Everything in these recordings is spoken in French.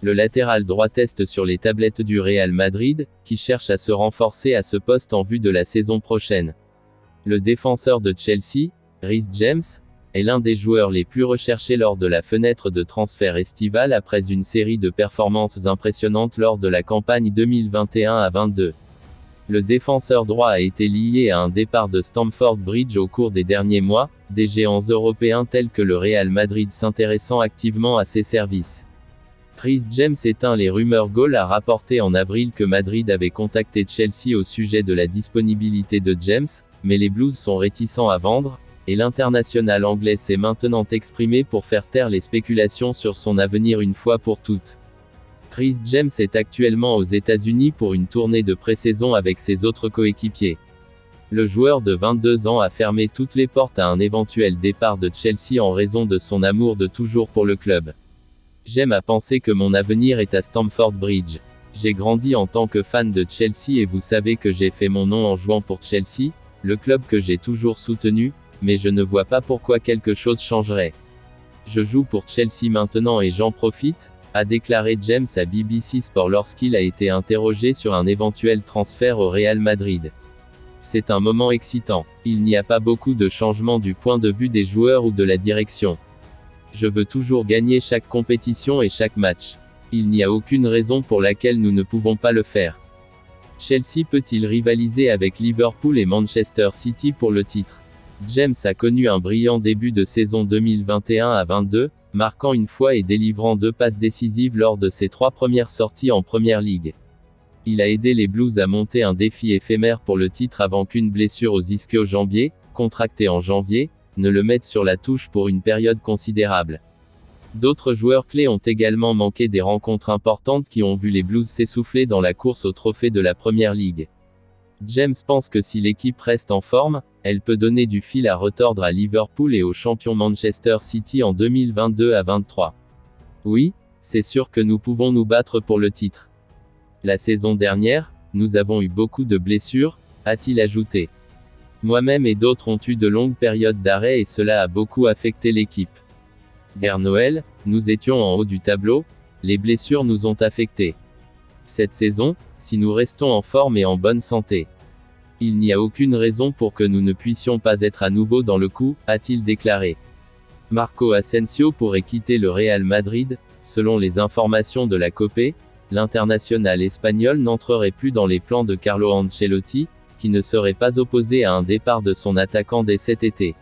Le latéral droit teste sur les tablettes du Real Madrid, qui cherche à se renforcer à ce poste en vue de la saison prochaine. Le défenseur de Chelsea, Reece James, est l'un des joueurs les plus recherchés lors de la fenêtre de transfert estivale après une série de performances impressionnantes lors de la campagne 2021-22. Le défenseur droit a été lié à un départ de Stamford Bridge au cours des derniers mois, des géants européens tels que le Real Madrid s'intéressant activement à ses services. Reece James éteint les rumeurs. Goal a rapporté en avril que Madrid avait contacté Chelsea au sujet de la disponibilité de James, mais les Blues sont réticents à vendre, et l'international anglais s'est maintenant exprimé pour faire taire les spéculations sur son avenir une fois pour toutes. Reece James est actuellement aux États-Unis pour une tournée de pré-saison avec ses autres coéquipiers. Le joueur de 22 ans a fermé toutes les portes à un éventuel départ de Chelsea en raison de son amour de toujours pour le club. J'aime à penser que mon avenir est à Stamford Bridge. J'ai grandi en tant que fan de Chelsea et vous savez que j'ai fait mon nom en jouant pour Chelsea, le club que j'ai toujours soutenu, mais je ne vois pas pourquoi quelque chose changerait. Je joue pour Chelsea maintenant et j'en profite, a déclaré James à BBC Sport lorsqu'il a été interrogé sur un éventuel transfert au Real Madrid. C'est un moment excitant. Il n'y a pas beaucoup de changements du point de vue des joueurs ou de la direction. Je veux toujours gagner chaque compétition et chaque match. Il n'y a aucune raison pour laquelle nous ne pouvons pas le faire. Chelsea peut-il rivaliser avec Liverpool et Manchester City pour le titre? James a connu un brillant début de saison 2021-22, marquant une fois et délivrant 2 passes décisives lors de ses 3 premières sorties en Premier League. Il a aidé les Blues à monter un défi éphémère pour le titre avant qu'une blessure aux ischio-jambiers, contractée en janvier, ne le mette sur la touche pour une période considérable. D'autres joueurs clés ont également manqué des rencontres importantes qui ont vu les Blues s'essouffler dans la course au trophée de la Premier League. James pense que si l'équipe reste en forme, elle peut donner du fil à retordre à Liverpool et au champion Manchester City en 2022-23. Oui, c'est sûr que nous pouvons nous battre pour le titre. La saison dernière, nous avons eu beaucoup de blessures, a-t-il ajouté. Moi-même et d'autres ont eu de longues périodes d'arrêt et cela a beaucoup affecté l'équipe. Vers Noël, nous étions en haut du tableau, les blessures nous ont affectés. Cette saison, si nous restons en forme et en bonne santé, il n'y a aucune raison pour que nous ne puissions pas être à nouveau dans le coup, a-t-il déclaré. Marco Asensio pourrait quitter le Real Madrid, selon les informations de la COPE, l'international espagnol n'entrerait plus dans les plans de Carlo Ancelotti, qui ne serait pas opposé à un départ de son attaquant dès cet été.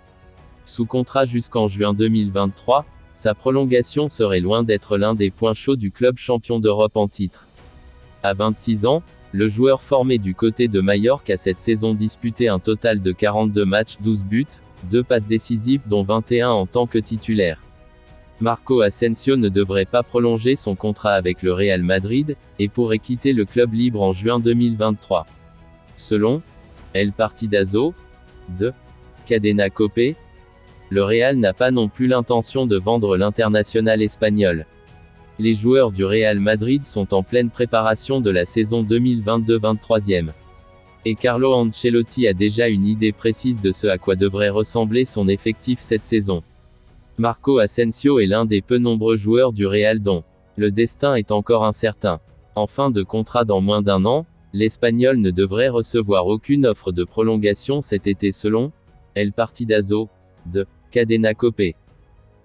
Sous contrat jusqu'en juin 2023, sa prolongation serait loin d'être l'un des points chauds du club champion d'Europe en titre. À 26 ans, le joueur formé du côté de Majorque a cette saison disputé un total de 42 matchs, 12 buts, 2 passes décisives dont 21 en tant que titulaire. Marco Asensio ne devrait pas prolonger son contrat avec le Real Madrid, et pourrait quitter le club libre en juin 2023. Selon El Partidazo, de Cadena Cope, le Real n'a pas non plus l'intention de vendre l'international espagnol. Les joueurs du Real Madrid sont en pleine préparation de la saison 2022-23. Et Carlo Ancelotti a déjà une idée précise de ce à quoi devrait ressembler son effectif cette saison. Marco Asensio est l'un des peu nombreux joueurs du Real dont le destin est encore incertain. En fin de contrat dans moins d'1 an, l'Espagnol ne devrait recevoir aucune offre de prolongation cet été selon El Partidazo, de Cadena Cope.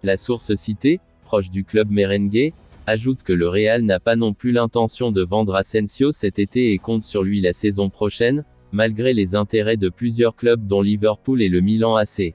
La source citée, proche du club merengue, ajoute que le Real n'a pas non plus l'intention de vendre Asensio cet été et compte sur lui la saison prochaine, malgré les intérêts de plusieurs clubs dont Liverpool et le Milan AC.